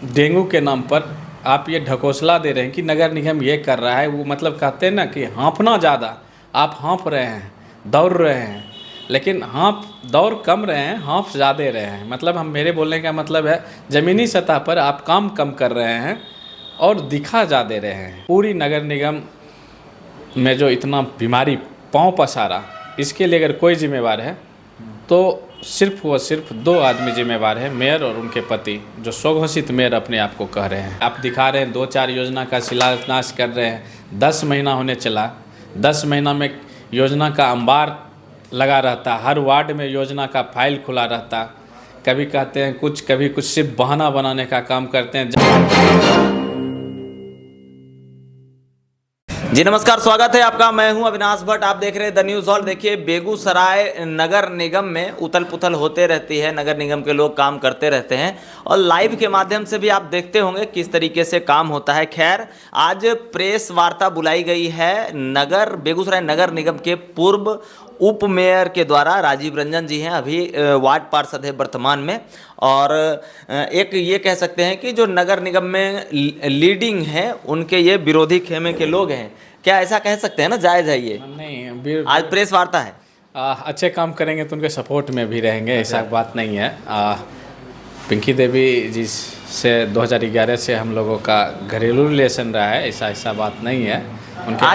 Dengue के नाम पर आप ये ढकोसला दे रहे हैं कि नगर निगम ये कर रहा है, वो मतलब कहते हैं ना कि हाँफना ज़्यादा, आप हाँफ रहे हैं, दौड़ रहे हैं, लेकिन दौड़ कम रहे हैं, हाँफ ज़्यादा रहे हैं। मतलब हम मेरे बोलने का मतलब है ज़मीनी सतह पर आप काम कम कर रहे हैं और दिखा ज़्यादा रहे हैं। पूरी नगर निगम में जो इतना बीमारी पाँव पसारा, इसके लिए अगर कोई जिम्मेवार है तो सिर्फ व सिर्फ दो आदमी जिम्मेवार है, मेयर और उनके पति, जो स्वघोषित मेयर अपने आप को कह रहे हैं। आप दिखा रहे हैं 2-4 योजना का शिलान्यास कर रहे हैं, 10 महीना होने चला, 10 महीना में योजना का अंबार लगा रहता, हर वार्ड में योजना का फाइल खुला रहता। कभी कहते हैं कुछ, कभी कुछ, सिर्फ बहाना बनाने का काम करते हैं। जी नमस्कार, स्वागत है आपका। मैं हूं अविनाश भट्ट, आप देख रहे हैं द न्यूज़ ऑल। देखिए, बेगूसराय नगर निगम में उथल पुथल होते रहती है, नगर निगम के लोग काम करते रहते हैं और लाइव के माध्यम से भी आप देखते होंगे किस तरीके से काम होता है। खैर, आज प्रेस वार्ता बुलाई गई है बेगूसराय नगर निगम के पूर्व उप मेयर के द्वारा। राजीव रंजन जी हैं, अभी वार्ड पार्षद है वर्तमान में, और एक ये कह सकते हैं कि जो नगर निगम में लीडिंग है उनके ये विरोधी खेमे के लोग हैं। क्या ऐसा कह सकते हैं ना? जायज़ है ये? नहीं, आज प्रेस वार्ता है। अच्छे काम करेंगे तो उनके सपोर्ट में भी रहेंगे, ऐसा बात नहीं है। पिंकी देवी जी से 2011 से हम लोगों का घरेलू रिलेशन रहा है, ऐसा बात नहीं है।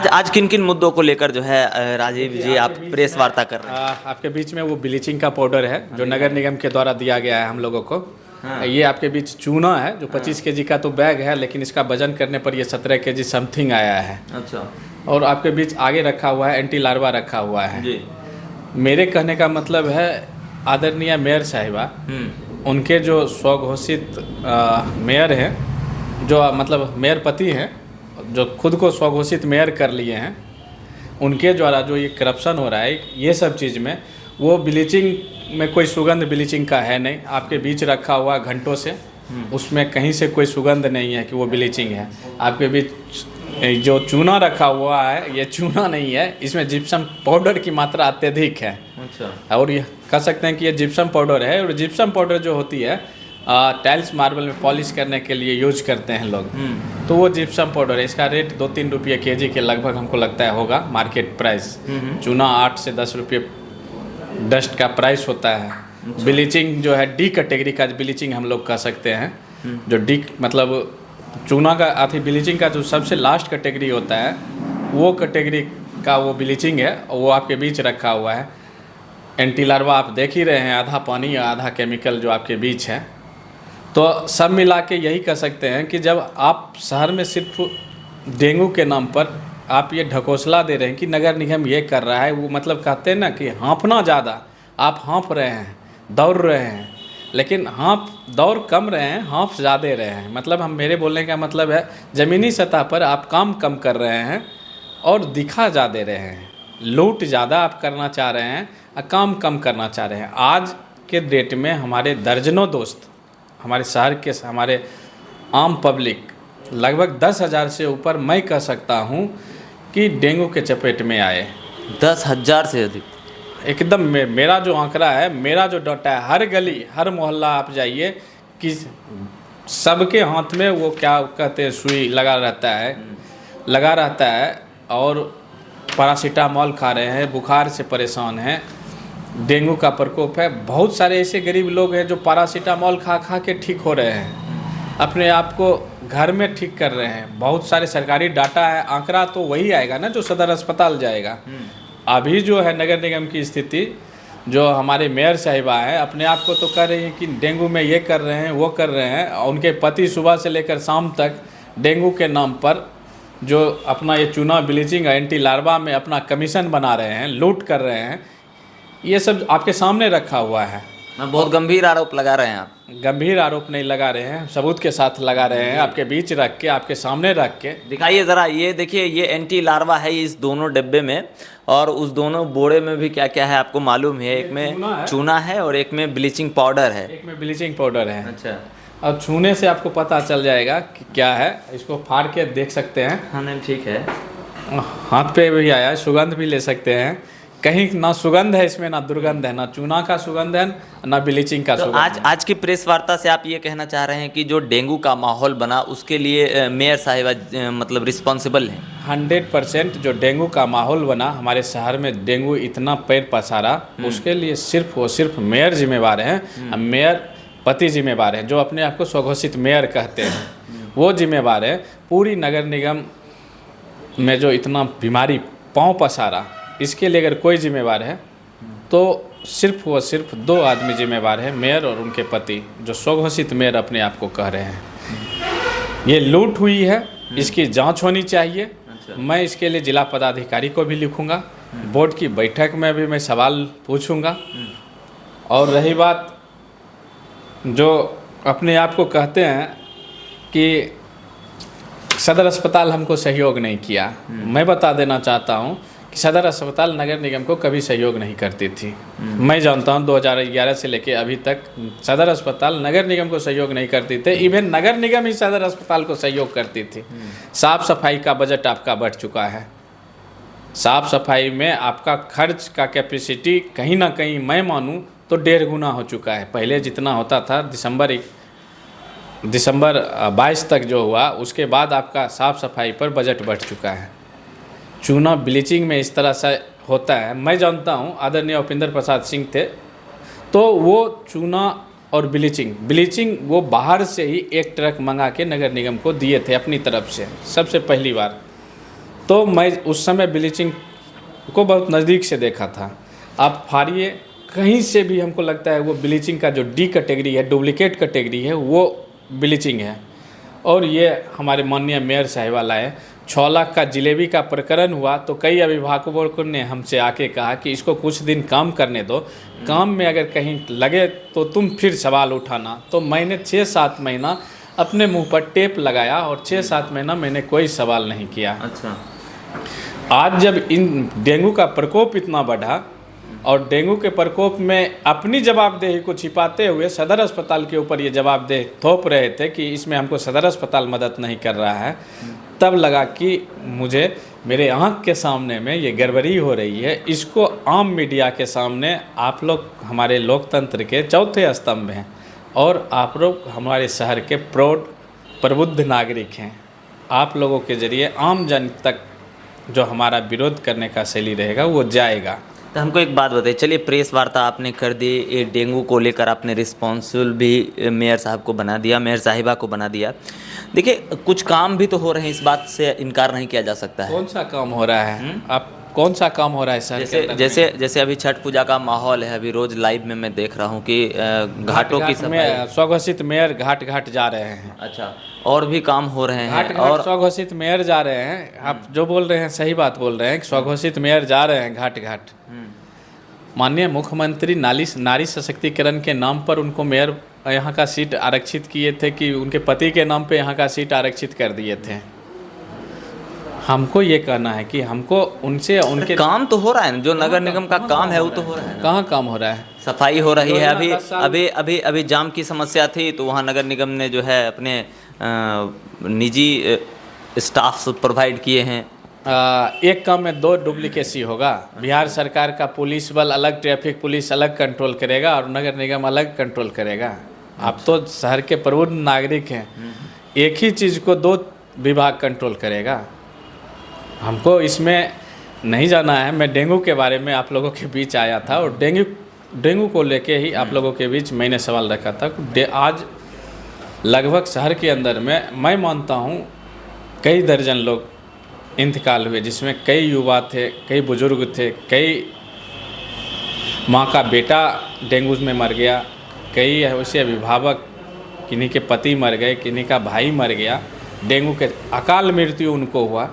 आज किन किन मुद्दों को लेकर जो है राजीव जी आप प्रेस वार्ता कर रहे हैं? आपके बीच में वो ब्लीचिंग का पाउडर है जो नगर निगम के द्वारा दिया गया है हम लोगों को। हाँ। ये आपके बीच चूना है जो 25 केजी का तो बैग है, लेकिन इसका वजन करने पर ये 17 केजी समथिंग आया है। अच्छा। और आपके बीच आगे रखा हुआ है एंटी लार्वा रखा हुआ है जी। मेरे कहने का मतलब है आदरणीय मेयर साहिबा, उनके जो स्वघोषित मेयर हैं, जो मतलब मेयर पति हैं, जो खुद को स्वघोषित मेयर कर लिए हैं, उनके द्वारा जो ये करप्शन हो रहा है ये सब चीज़ में, वो ब्लीचिंग में कोई सुगंध ब्लीचिंग का है नहीं। आपके बीच रखा हुआ घंटों से, उसमें कहीं से कोई सुगंध नहीं है कि वो ब्लीचिंग है। आपके बीच जो चूना रखा हुआ है ये चूना नहीं है, इसमें जिप्सम पाउडर की मात्रा अत्यधिक है। अच्छा। और ये कह सकते हैं कि ये जिप्सम पाउडर है, और जिप्सम पाउडर जो होती है टाइल्स मार्बल में पॉलिश करने के लिए यूज करते हैं लोग, तो वो जिप्सम पाउडर है। इसका रेट 2-3 रुपये केजी के लगभग हमको लगता है होगा मार्केट प्राइस। चूना 8 से 10 रुपये डस्ट का प्राइस होता है। ब्लीचिंग जो है डी कैटेगरी का ब्लीचिंग हम लोग कह सकते हैं, जो डी मतलब चूना का आधी ब्लीचिंग का जो सबसे लास्ट कैटेगरी होता है वो कैटेगरी का वो ब्लीचिंग है, और वो आपके बीच रखा हुआ है। एंटी लार्वा आप देख ही रहे हैं, आधा पानी या आधा केमिकल जो आपके बीच है। तो सब मिला के यही कह सकते हैं कि जब आप शहर में सिर्फ डेंगू के नाम पर आप ये ढकोसला दे रहे हैं कि नगर निगम ये कर रहा है, वो मतलब कहते हैं ना कि हाँफना ज़्यादा, आप हाँफ रहे हैं, दौड़ रहे हैं, लेकिन दौड़ कम रहे हैं, हाँफ ज़्यादा रहे हैं। मतलब हम मेरे बोलने का मतलब है ज़मीनी सतह पर आप काम कम कर रहे हैं और दिखा ज़्यादा रहे हैं। लूट ज़्यादा आप करना चाह रहे हैं और काम कम करना चाह रहे हैं। आज के डेट में हमारे दर्जनों दोस्त, हमारे शहर के, हमारे आम पब्लिक लगभग 10,000 से ऊपर मैं कह सकता हूँ कि डेंगू के चपेट में आए। 10,000 से अधिक? एकदम मेरा जो आंकड़ा है, मेरा जो डाटा है, हर गली हर मोहल्ला आप जाइए कि सबके हाथ में वो क्या कहते हैं सुई लगा रहता है और पैरासीटामोल खा रहे हैं, बुखार से परेशान हैं, डेंगू का प्रकोप है। बहुत सारे ऐसे गरीब लोग हैं जो पैरासीटामोल खा के ठीक हो रहे हैं, अपने आप को घर में ठीक कर रहे हैं। बहुत सारे सरकारी डाटा है, आंकड़ा तो वही आएगा ना जो सदर अस्पताल जाएगा। अभी जो है नगर निगम की स्थिति, जो हमारे मेयर साहिबा हैं अपने आप को तो कह रही हैं कि डेंगू में ये कर रहे हैं वो कर रहे हैं, और उनके पति सुबह से लेकर शाम तक डेंगू के नाम पर जो अपना ये चूना ब्लीचिंग एंटी लार्वा में अपना कमीशन बना रहे हैं, लूट कर रहे हैं। ये सब आपके सामने रखा हुआ है। बहुत गंभीर आरोप लगा रहे हैं आप? गंभीर आरोप नहीं लगा रहे हैं, सबूत के साथ लगा रहे हैं, आपके बीच रख के, आपके सामने रख के। दिखाइए ज़रा, ये देखिए, ये एंटी लार्वा है इस दोनों डिब्बे में, और उस दोनों बोरे में भी क्या क्या है आपको मालूम है? एक में चूना है और एक में ब्लीचिंग पाउडर है। एक में ब्लीचिंग पाउडर है। अच्छा। अब छूने से आपको पता चल जाएगा कि क्या है। इसको फाड़ के देख सकते हैं। हाँ नहीं, ठीक है। हाथ पे भी आया, सुगंध भी ले सकते हैं। कहीं ना सुगंध है इसमें, ना दुर्गंध है, ना चूना का सुगंध है, ना ब्लीचिंग का तो सुगंध है। आज की प्रेस वार्ता से आप ये कहना चाह रहे हैं कि जो डेंगू का माहौल बना उसके लिए मेयर साहिबा मतलब रिस्पॉन्सिबल है? 100% जो डेंगू का माहौल बना, हमारे शहर में डेंगू इतना पैर पसारा, उसके लिए सिर्फ और सिर्फ मेयर जिम्मेवार हैं। मेयर पति जिम्मेवार हैं, जो अपने आप को स्वघोषित मेयर कहते हैं, वो जिम्मेवार है। पूरी नगर निगम में जो इतना बीमारी पाँव पसारा, इसके लिए अगर कोई जिम्मेवार है तो सिर्फ व सिर्फ 2 आदमी जिम्मेवार है, मेयर और उनके पति, जो स्वघोषित मेयर अपने आप को कह रहे हैं। ये लूट हुई है, इसकी जांच होनी चाहिए। मैं इसके लिए जिला पदाधिकारी को भी लिखूंगा, बोर्ड की बैठक में भी मैं सवाल पूछूंगा। और रही बात जो अपने आप को कहते हैं कि सदर अस्पताल हमको सहयोग नहीं किया, मैं बता देना चाहता हूं कि सदर अस्पताल नगर निगम को कभी सहयोग नहीं करती थी। मैं जानता हूं 2011 से लेके अभी तक सदर अस्पताल नगर निगम को सहयोग नहीं करती थी। इवन नगर निगम ही सदर अस्पताल को सहयोग करती थी। साफ़ सफाई का बजट आपका बढ़ चुका है। साफ़ सफाई में आपका खर्च का कैपेसिटी कहीं ना कहीं मैं मानूं तो 1.5 गुना हो चुका है। पहले जितना होता था दिसंबर 22 तक जो हुआ, उसके बाद आपका साफ़ सफाई पर बजट बढ़ चुका है। चूना ब्लीचिंग में इस तरह से होता है। मैं जानता हूँ आदरणीय उपेंद्र प्रसाद सिंह थे, तो वो चूना और ब्लीचिंग वो बाहर से ही 1 ट्रक मंगा के नगर निगम को दिए थे अपनी तरफ से, सबसे पहली बार। तो मैं उस समय ब्लीचिंग को बहुत नज़दीक से देखा था। आप फाड़िए कहीं से भी, हमको लगता है वो ब्लीचिंग का जो डी कैटेगरी है, डुप्लीकेट कैटेगरी है, वो ब्लीचिंग है। और ये हमारे माननीय मेयर साहिबा लाए। 6 लाख का जिलेबी का प्रकरण हुआ तो कई अभिभावकों ने हमसे आके कहा कि इसको कुछ दिन काम करने दो, काम में अगर कहीं लगे तो तुम फिर सवाल उठाना। तो मैंने 6-7 महीना अपने मुंह पर टेप लगाया और 6-7 महीना मैंने कोई सवाल नहीं किया। अच्छा, आज जब इन डेंगू का प्रकोप इतना बढ़ा और डेंगू के प्रकोप में अपनी जवाबदेही को छिपाते हुए सदर अस्पताल के ऊपर ये जवाबदेही थोप रहे थे कि इसमें हमको सदर अस्पताल मदद नहीं कर रहा है, तब लगा कि मुझे मेरे आँख के सामने में ये गड़बड़ी हो रही है। इसको आम मीडिया के सामने, आप लोग हमारे लोकतंत्र के चौथे स्तंभ हैं और आप लोग हमारे शहर के प्रबुद्ध नागरिक हैं। आप लोगों के ज़रिए आम जन तक जो हमारा विरोध करने का शैली रहेगा वो जाएगा। तो हमको एक बात बताइए, चलिए प्रेस वार्ता आपने कर दी, ये डेंगू को लेकर आपने रिस्पॉन्सिबल भी मेयर साहब को बना दिया, मेयर साहिबा को बना दिया। देखिए कुछ काम भी तो हो रहे हैं, इस बात से इनकार नहीं किया जा सकता है। कौन सा काम हो रहा है? आप कौन सा काम हो रहा है सर? जैसे अभी छठ पूजा का माहौल है, अभी रोज लाइव में मैं देख रहा हूँ कि घाटों की सफाई, स्वघोषित मेयर घाट जा रहे हैं। अच्छा, और भी काम हो रहे हैं और स्वघोषित मेयर जा रहे हैं। आप जो बोल रहे हैं सही बात बोल रहे हैं, स्वघोषित मेयर जा रहे हैं घाट। माननीय मुख्यमंत्री नारी सशक्तिकरण के नाम पर उनको मेयर यहाँ का सीट आरक्षित किए थे कि उनके पति के नाम पे यहाँ का सीट आरक्षित कर दिए थे। हमको ये कहना है कि हमको उनसे उनके काम तो हो रहा है, जो नगर निगम का काम है वो तो हो रहा है। कहाँ काम हो रहा है? सफाई हो रही है। अभी जाम की समस्या थी तो वहाँ नगर निगम ने जो है अपने निजी स्टाफ प्रोवाइड किए हैं। एक काम में 2 डुप्लीकेसी होगा। बिहार सरकार का पुलिस बल अलग, ट्रैफिक पुलिस अलग कंट्रोल करेगा और नगर निगम अलग कंट्रोल करेगा। आप तो शहर के प्रबुद्ध नागरिक हैं, एक ही चीज़ को 2 विभाग कंट्रोल करेगा। हमको इसमें नहीं जाना है। मैं डेंगू के बारे में आप लोगों के बीच आया था और डेंगू को लेके ही आप लोगों के बीच मैंने सवाल रखा था। आज लगभग शहर के अंदर में मैं मानता हूँ कई दर्जन लोग इंतकाल हुए, जिसमें कई युवा थे, कई बुजुर्ग थे, कई माँ का बेटा डेंगू में मर गया, कई ऐसे अभिभावक, किन्हीं के पति मर गए, किन्हीं का भाई मर गया, डेंगू के अकाल मृत्यु उनको हुआ।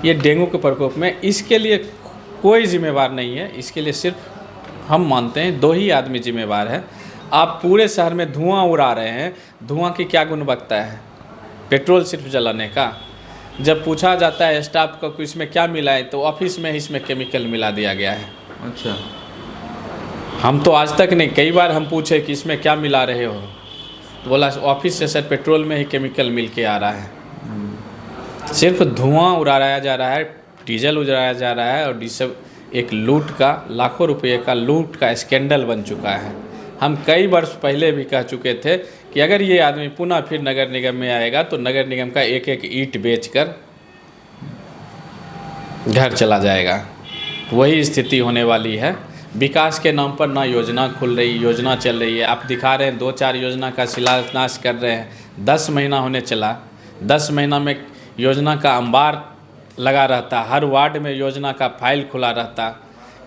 ये डेंगू के प्रकोप में इसके लिए कोई जिम्मेवार नहीं है। इसके लिए सिर्फ हम मानते हैं 2 ही आदमी जिम्मेवार है। आप पूरे शहर में धुआं उड़ा रहे हैं, धुआं की क्या गुणवत्ता है? पेट्रोल सिर्फ जलाने का। जब पूछा जाता है स्टाफ को कि इसमें क्या मिला है, तो ऑफिस में इसमें केमिकल मिला दिया गया है। अच्छा, हम तो आज तक नहीं, कई बार हम पूछे कि इसमें क्या मिला रहे हो, तो बोला ऑफिस से सर पेट्रोल में ही केमिकल मिल के आ रहा है। सिर्फ धुआं उड़ाया जा रहा है, डीजल उड़ाया जा रहा है और एक लूट का, लाखों रुपये का लूट का स्कैंडल बन चुका है। हम कई वर्ष पहले भी कह चुके थे कि अगर ये आदमी पुनः फिर नगर निगम में आएगा तो नगर निगम का एक एक ईंट बेचकर घर चला जाएगा। वही स्थिति होने वाली है। विकास के नाम पर ना योजना खुल रही, योजना चल रही है। आप दिखा रहे हैं 2-4 योजना का शिलान्यास कर रहे हैं, 10 महीना होने चला। 10 महीना में योजना का अंबार लगा रहता, हर वार्ड में योजना का फाइल खुला रहता।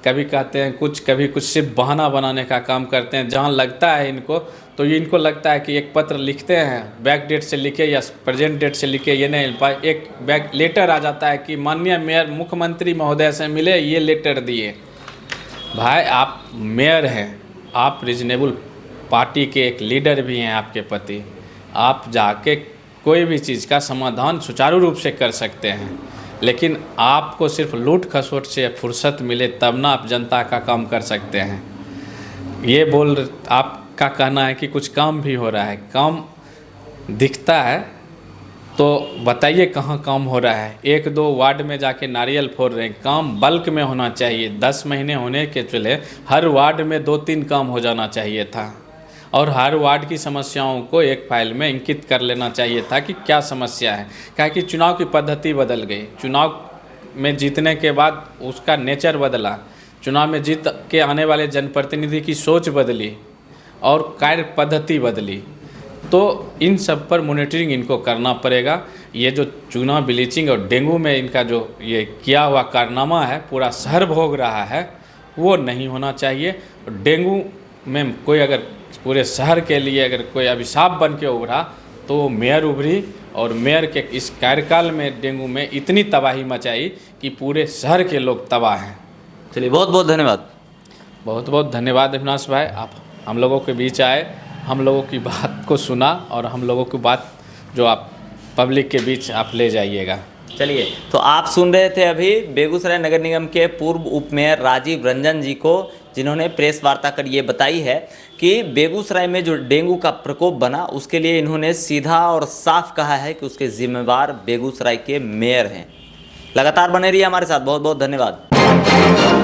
कभी कहते हैं कुछ, कभी कुछ, सिर्फ बहाना बनाने का काम करते हैं। जहाँ लगता है इनको, तो ये इनको लगता है कि एक पत्र लिखते हैं, बैक डेट से लिखे या प्रेजेंट डेट से लिखे, ये नहीं, एक बैक लेटर आ जाता है कि माननीय मेयर मुख्यमंत्री महोदय से मिले, ये लेटर दिए। भाई आप मेयर हैं, आप रीजनेबल पार्टी के एक लीडर भी हैं आपके पति, आप जाके कोई भी चीज़ का समाधान सुचारू रूप से कर सकते हैं। लेकिन आपको सिर्फ लूट खसोट से फुर्सत मिले तब ना आप जनता का काम कर सकते हैं। ये आपका कहना है कि कुछ काम भी हो रहा है, काम दिखता है तो बताइए कहाँ काम हो रहा है। 1-2 वार्ड में जाके नारियल फोड़ रहे हैं, काम बल्क में होना चाहिए। 10 महीने होने के चले हर वार्ड में 2-3 काम हो जाना चाहिए था और हर वार्ड की समस्याओं को एक फाइल में अंकित कर लेना चाहिए था कि क्या समस्या है। क्या कि चुनाव की पद्धति बदल गई, चुनाव में जीतने के बाद उसका नेचर बदला, चुनाव में जीत के आने वाले जनप्रतिनिधि की सोच बदली और कार्य पद्धति बदली। तो इन सब पर मॉनिटरिंग इनको करना पड़ेगा। ये जो चूना ब्लीचिंग और डेंगू में इनका जो ये किया हुआ कारनामा है, पूरा शहर भोग रहा है, वो नहीं होना चाहिए। डेंगू में कोई अगर पूरे शहर के लिए अगर कोई अभिशाप बन के उभरा तो वो मेयर उभरी और मेयर के इस कार्यकाल में डेंगू में इतनी तबाही मचाई कि पूरे शहर के लोग तबाह हैं। चलिए, बहुत बहुत धन्यवाद। बहुत बहुत धन्यवाद अविनाश भाई, आप हम लोगों के बीच आए, हम लोगों की बात को सुना और हम लोगों की बात जो आप पब्लिक के बीच आप ले जाइएगा। चलिए, तो आप सुन रहे थे अभी बेगूसराय नगर निगम के पूर्व उप मेयर राजीव रंजन जी को, जिन्होंने प्रेस वार्ता कर ये बताई है कि बेगूसराय में जो डेंगू का प्रकोप बना उसके लिए इन्होंने सीधा और साफ कहा है कि उसके जिम्मेवार बेगूसराय के मेयर हैं। लगातार बने रहिए हमारे साथ। बहुत बहुत धन्यवाद।